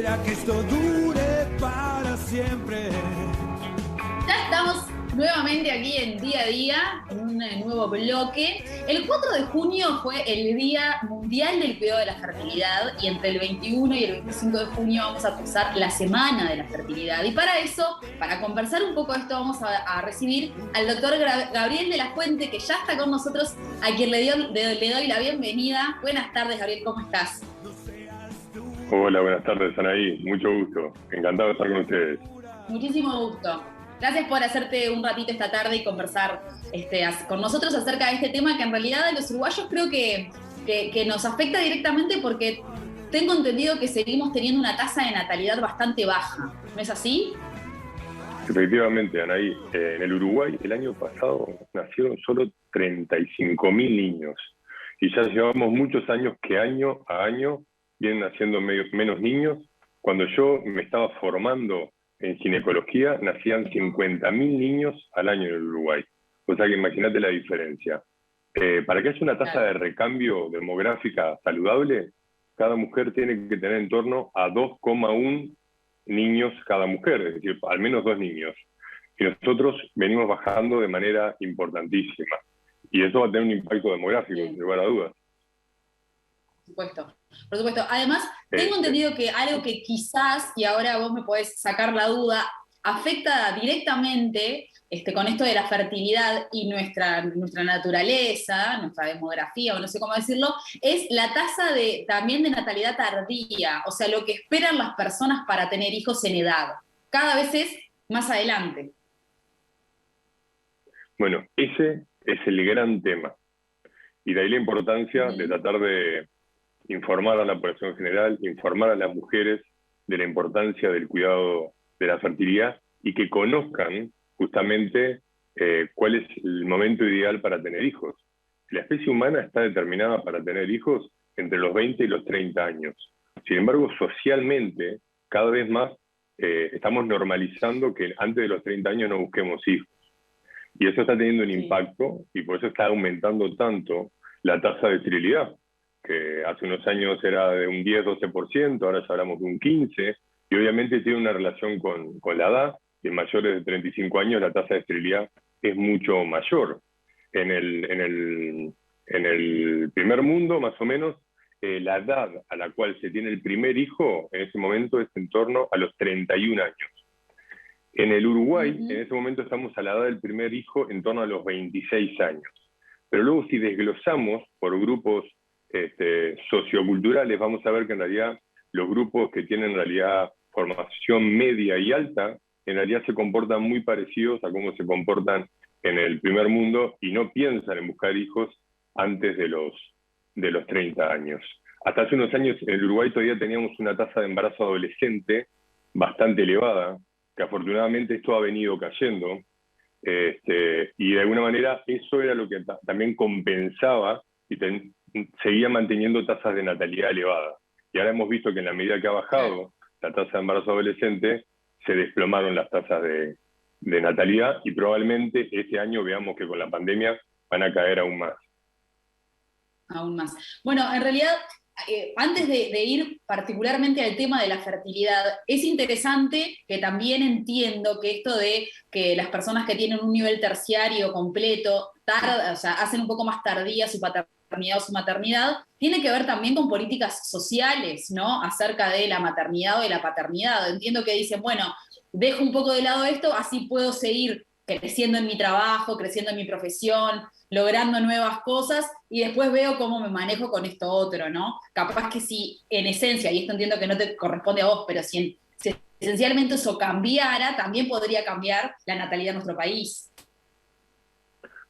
espera que esto dure para siempre. Ya estamos nuevamente aquí en Día a Día, en un nuevo bloque. El 4 de junio fue el Día Mundial del Cuidado de la Fertilidad y entre el 21 y el 25 de junio vamos a pasar la Semana de la Fertilidad. Y para eso, para conversar un poco de esto, vamos a recibir al doctor Gabriel de la Fuente, que ya está con nosotros, a quien le doy la bienvenida. Buenas tardes, Gabriel, ¿cómo estás? Hola, buenas tardes, Anaí. Mucho gusto. Encantado de estar con ustedes. Muchísimo gusto. Gracias por hacerte un ratito esta tarde y conversar con nosotros acerca de este tema que en realidad a los uruguayos creo que nos afecta directamente porque tengo entendido que seguimos teniendo una tasa de natalidad bastante baja. ¿No es así? Efectivamente, Anaí, en el Uruguay el año pasado nacieron solo 35.000 niños y ya llevamos muchos años que año a año vienen naciendo menos niños. Cuando yo me estaba formando en ginecología, nacían 50.000 niños al año en el Uruguay. O sea que imagínate la diferencia. Para que haya una tasa de recambio demográfica saludable, cada mujer tiene que tener en torno a 2,1 niños cada mujer, es decir, al menos 2 niños. Y nosotros venimos bajando de manera importantísima. Y eso va a tener un impacto demográfico, sin lugar a dudas. Por supuesto. Además, tengo entendido que algo que quizás, y ahora vos me podés sacar la duda, afecta directamente con esto de la fertilidad y nuestra naturaleza, nuestra demografía, o no sé cómo decirlo, es la tasa también de natalidad tardía, o sea, lo que esperan las personas para tener hijos en edad. Cada vez es más adelante. Bueno, ese es el gran tema. Y de ahí la importancia de tratar de informar a la población en general, informar a las mujeres de la importancia del cuidado de la fertilidad y que conozcan justamente cuál es el momento ideal para tener hijos. La especie humana está determinada para tener hijos entre los 20 y los 30 años. Sin embargo, socialmente, cada vez más estamos normalizando que antes de los 30 años no busquemos hijos. Y eso está teniendo un impacto y por eso está aumentando tanto la tasa de esterilidad, que hace unos años era de un 10-12%, ahora ya hablamos de un 15%, y obviamente tiene una relación con la edad, y en mayores de 35 años la tasa de esterilidad es mucho mayor. En el primer mundo, más o menos, la edad a la cual se tiene el primer hijo, en ese momento es en torno a los 31 años. En el Uruguay, en ese momento estamos a la edad del primer hijo en torno a los 26 años. Pero luego si desglosamos por grupos socioculturales, vamos a ver que en realidad los grupos que tienen en realidad formación media y alta, en realidad se comportan muy parecidos a cómo se comportan en el primer mundo y no piensan en buscar hijos antes de los 30 años. Hasta hace unos años en el Uruguay todavía teníamos una tasa de embarazo adolescente bastante elevada, que afortunadamente esto ha venido cayendo, y de alguna manera eso era lo que también compensaba y seguía manteniendo tasas de natalidad elevadas. Y ahora hemos visto que en la medida que ha bajado la tasa de embarazo adolescente, se desplomaron las tasas de natalidad y probablemente este año veamos que con la pandemia van a caer aún más. Aún más. Bueno, en realidad, antes de ir particularmente al tema de la fertilidad, es interesante que también entiendo que esto de que las personas que tienen un nivel terciario completo hacen un poco más tardía su paternidad o su maternidad, tiene que ver también con políticas sociales, ¿no? Acerca de la maternidad o de la paternidad. Entiendo que dicen, bueno, dejo un poco de lado esto, así puedo seguir creciendo en mi trabajo, creciendo en mi profesión, logrando nuevas cosas, y después veo cómo me manejo con esto otro, ¿no? Capaz que si en esencia, y esto entiendo que no te corresponde a vos, pero si esencialmente eso cambiara, también podría cambiar la natalidad de nuestro país.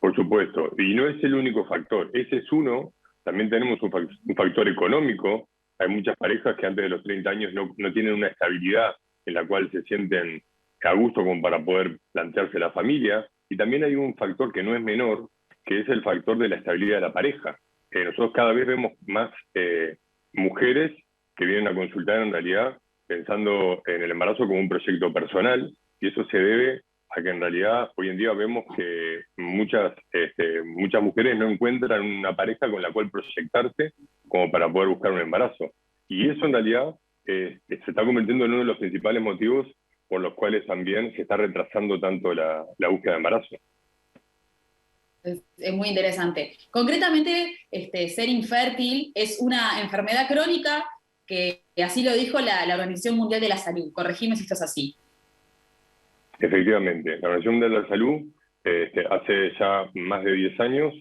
Por supuesto, y no es el único factor, ese es uno. También tenemos un factor económico. Hay muchas parejas que antes de los 30 años no tienen una estabilidad en la cual se sienten a gusto como para poder plantearse la familia. Y también hay un factor que no es menor, que es el factor de la estabilidad de la pareja. Nosotros cada vez vemos más mujeres que vienen a consultar en realidad pensando en el embarazo como un proyecto personal, y eso se debe a que en realidad hoy en día vemos que muchas mujeres no encuentran una pareja con la cual proyectarse como para poder buscar un embarazo. Y eso en realidad se está convirtiendo en uno de los principales motivos por los cuales también se está retrasando tanto la búsqueda de embarazo. Es muy interesante. Concretamente, ser infértil es una enfermedad crónica que así lo dijo la Organización Mundial de la Salud. Corregime si esto es así. Efectivamente, la Organización Mundial de la Salud hace ya más de 10 años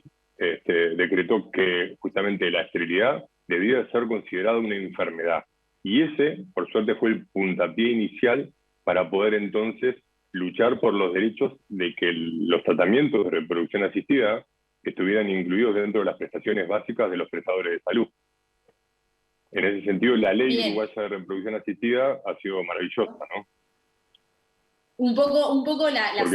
decretó que justamente la esterilidad debía de ser considerada una enfermedad. Y ese, por suerte, fue el puntapié inicial para poder entonces luchar por los derechos de que los tratamientos de reproducción asistida estuvieran incluidos dentro de las prestaciones básicas de los prestadores de salud. En ese sentido, la ley uruguaya de reproducción asistida ha sido maravillosa, ¿no? Un poco la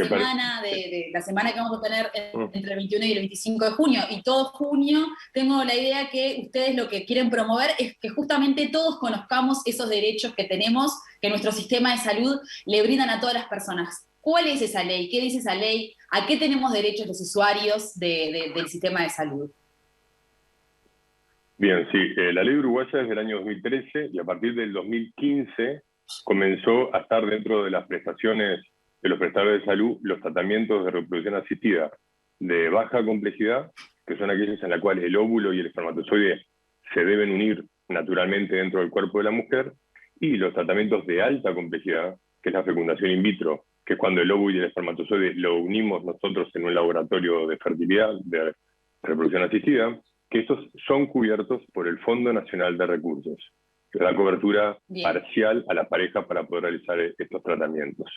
semana que vamos a tener entre el 21 y el 25 de junio, y todo junio tengo la idea que ustedes lo que quieren promover es que justamente todos conozcamos esos derechos que tenemos, que nuestro sistema de salud le brindan a todas las personas. ¿Cuál es esa ley? ¿Qué dice esa ley? ¿A qué tenemos derechos los usuarios del sistema de salud? Bien, sí, la ley uruguaya es del año 2013 y a partir del 2015 comenzó a estar dentro de las prestaciones de los prestadores de salud los tratamientos de reproducción asistida de baja complejidad, que son aquellos en los cuales el óvulo y el espermatozoide se deben unir naturalmente dentro del cuerpo de la mujer, y los tratamientos de alta complejidad, que es la fecundación in vitro, que es cuando el óvulo y el espermatozoide lo unimos nosotros en un laboratorio de fertilidad, de reproducción asistida, que estos son cubiertos por el Fondo Nacional de Recursos, que da cobertura parcial a las parejas para poder realizar estos tratamientos.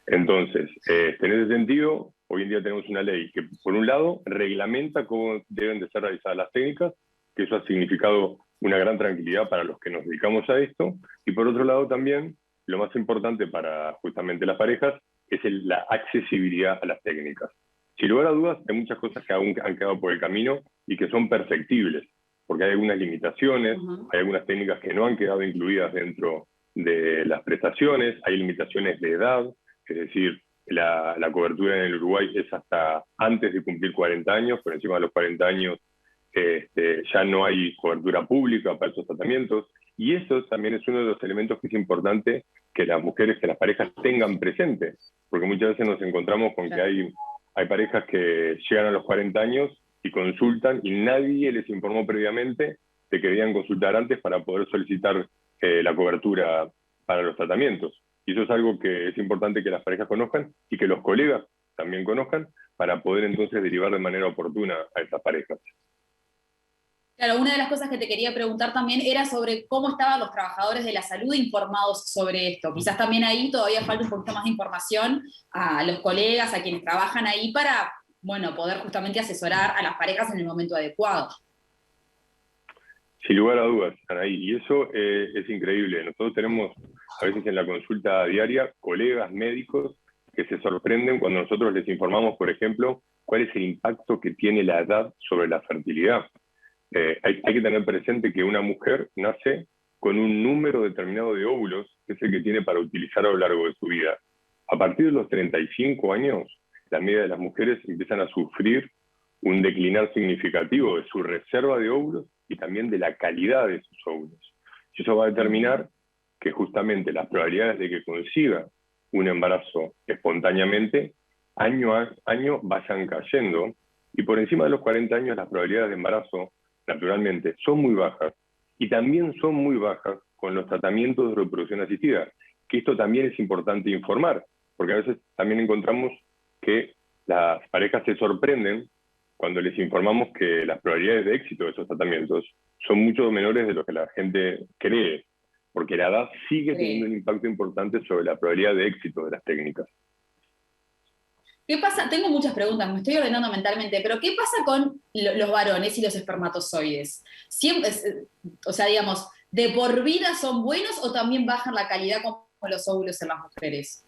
Entonces, en ese sentido, hoy en día tenemos una ley que, por un lado, reglamenta cómo deben de ser realizadas las técnicas, que eso ha significado una gran tranquilidad para los que nos dedicamos a esto, y por otro lado también, lo más importante para justamente las parejas, es la accesibilidad a las técnicas. Sin lugar a dudas, hay muchas cosas que aún han quedado por el camino y que son perfectibles, porque hay algunas limitaciones, hay algunas técnicas que no han quedado incluidas dentro de las prestaciones, hay limitaciones de edad, es decir, la cobertura en el Uruguay es hasta antes de cumplir 40 años, por encima de los 40 años ya no hay cobertura pública para esos tratamientos, y eso también es uno de los elementos que es importante que las mujeres, que las parejas tengan presente, porque muchas veces nos encontramos con que hay parejas que llegan a los 40 años y consultan y nadie les informó previamente de que debían consultar antes para poder solicitar la cobertura para los tratamientos. Y eso es algo que es importante que las parejas conozcan y que los colegas también conozcan para poder entonces derivar de manera oportuna a estas parejas. Claro, una de las cosas que te quería preguntar también era sobre cómo estaban los trabajadores de la salud informados sobre esto. Quizás también ahí todavía falta un poquito más de información a los colegas, a quienes trabajan ahí para, bueno, poder justamente asesorar a las parejas en el momento adecuado. Sin lugar a dudas, Anaí, y eso es increíble. Nosotros tenemos a veces en la consulta diaria colegas médicos que se sorprenden cuando nosotros les informamos, por ejemplo, cuál es el impacto que tiene la edad sobre la fertilidad. Hay que tener presente que una mujer nace con un número determinado de óvulos, que es el que tiene para utilizar a lo largo de su vida. A partir de los 35 años, la media de las mujeres empiezan a sufrir un declinar significativo de su reserva de óvulos y también de la calidad de sus óvulos. Y eso va a determinar que justamente las probabilidades de que consiga un embarazo espontáneamente, año a año vayan cayendo, y por encima de los 40 años las probabilidades de embarazo, naturalmente, son muy bajas, y también son muy bajas con los tratamientos de reproducción asistida, que esto también es importante informar, porque a veces también encontramos que las parejas se sorprenden cuando les informamos que las probabilidades de éxito de esos tratamientos son mucho menores de lo que la gente cree, porque la edad sigue teniendo un impacto importante sobre la probabilidad de éxito de las técnicas. ¿Qué pasa? Tengo muchas preguntas, me estoy ordenando mentalmente, pero ¿qué pasa con los varones y los espermatozoides? Siempre, o sea, digamos, ¿de por vida son buenos o también bajan la calidad como los óvulos en las mujeres?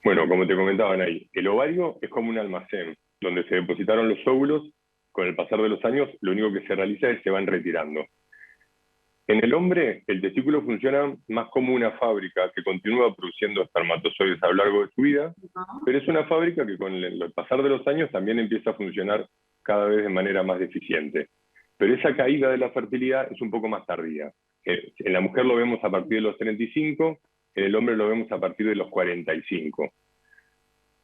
Bueno, como te comentaban ahí, el ovario es como un almacén donde se depositaron los óvulos. Con el pasar de los años, lo único que se realiza es que se van retirando. En el hombre, el testículo funciona más como una fábrica que continúa produciendo espermatozoides a lo largo de su vida, pero es una fábrica que con el pasar de los años también empieza a funcionar cada vez de manera más deficiente. Pero esa caída de la fertilidad es un poco más tardía. En la mujer lo vemos a partir de los 35, en el hombre lo vemos a partir de los 45.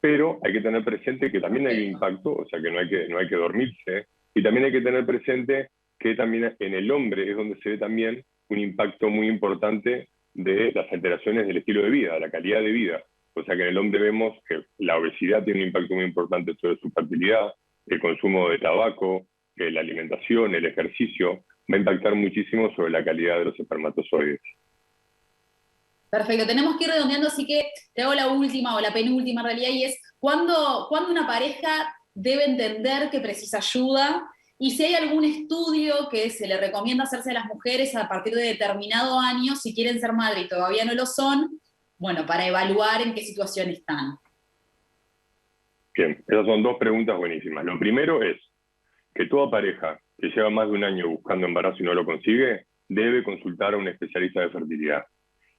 Pero hay que tener presente que también hay impacto, o sea que no hay que dormirse, y también hay que tener presente que también en el hombre es donde se ve también un impacto muy importante de las alteraciones del estilo de vida, de la calidad de vida. O sea que en el hombre vemos que la obesidad tiene un impacto muy importante sobre su fertilidad, el consumo de tabaco, la alimentación, el ejercicio, va a impactar muchísimo sobre la calidad de los espermatozoides. Perfecto, tenemos que ir redondeando, así que te hago la última o la penúltima en realidad, y es ¿cuándo una pareja debe entender que precisa ayuda? Y si hay algún estudio que se le recomienda hacerse a las mujeres a partir de determinado año, si quieren ser madre y todavía no lo son, bueno, para evaluar en qué situación están. Bien, esas son dos preguntas buenísimas. Lo primero es que toda pareja que lleva más de un año buscando embarazo y no lo consigue, debe consultar a un especialista de fertilidad.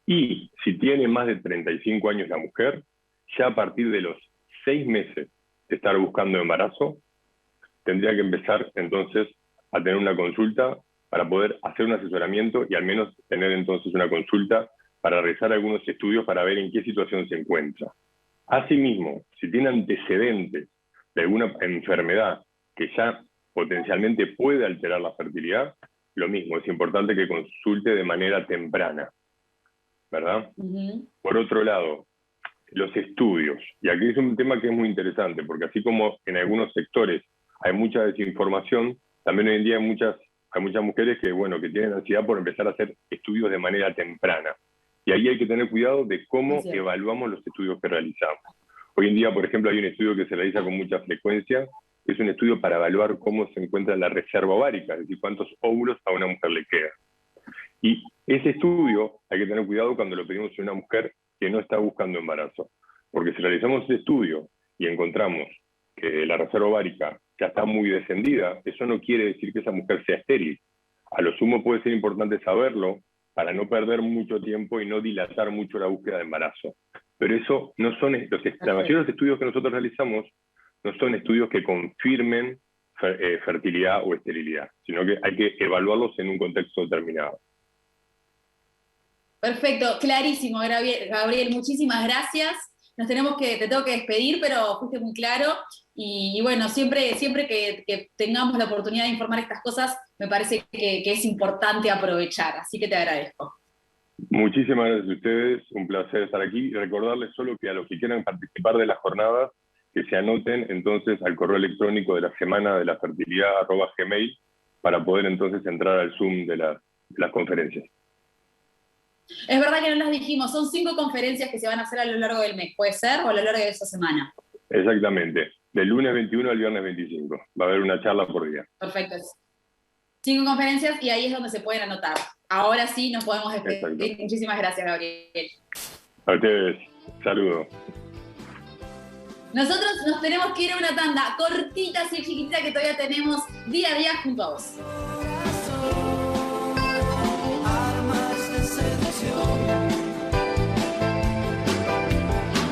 Y si tiene más de 35 años la mujer, ya a partir de los 6 meses de estar buscando embarazo, tendría que empezar entonces a tener una consulta para poder hacer un asesoramiento y al menos tener entonces una consulta para realizar algunos estudios para ver en qué situación se encuentra. Asimismo, si tiene antecedentes de alguna enfermedad que ya potencialmente puede alterar la fertilidad, lo mismo, es importante que consulte de manera temprana, ¿verdad? Por otro lado, los estudios. Y aquí es un tema que es muy interesante, porque así como en algunos sectores hay mucha desinformación, también hoy en día hay muchas mujeres que, bueno, que tienen ansiedad por empezar a hacer estudios de manera temprana. Y ahí hay que tener cuidado de cómo evaluamos los estudios que realizamos. Hoy en día, por ejemplo, hay un estudio que se realiza con mucha frecuencia, que es un estudio para evaluar cómo se encuentra la reserva ovárica, es decir, cuántos óvulos a una mujer le quedan. Y ese estudio hay que tener cuidado cuando lo pedimos a una mujer que no está buscando embarazo. Porque si realizamos ese estudio y encontramos que la reserva ovárica ya está muy descendida, eso no quiere decir que esa mujer sea estéril. A lo sumo puede ser importante saberlo para no perder mucho tiempo y no dilatar mucho la búsqueda de embarazo. Pero eso no son, la mayoría de los estudios que nosotros realizamos no son estudios que confirmen fertilidad o esterilidad, sino que hay que evaluarlos en un contexto determinado. Perfecto, clarísimo, Gabriel, muchísimas gracias. Te tengo que despedir, pero fuiste muy claro. Y bueno, siempre que tengamos la oportunidad de informar estas cosas, me parece que es importante aprovechar, así que te agradezco. Muchísimas gracias a ustedes, un placer estar aquí y recordarles solo que a los que quieran participar de las jornadas, que se anoten entonces al correo electrónico de la semana de la fertilidad @gmail para poder entonces entrar al Zoom de las conferencias. Es verdad que no las dijimos, son 5 conferencias que se van a hacer a lo largo del mes, ¿puede ser? ¿O a lo largo de esa semana? Exactamente, del lunes 21 al viernes 25. Va a haber una charla por día. Perfecto. 5 conferencias y ahí es donde se pueden anotar. Ahora sí nos podemos despedir. Exacto. Muchísimas gracias, Gabriel. A ustedes, saludos. Nosotros nos tenemos que ir a una tanda cortita, así chiquitita, que todavía tenemos día a día junto a vos.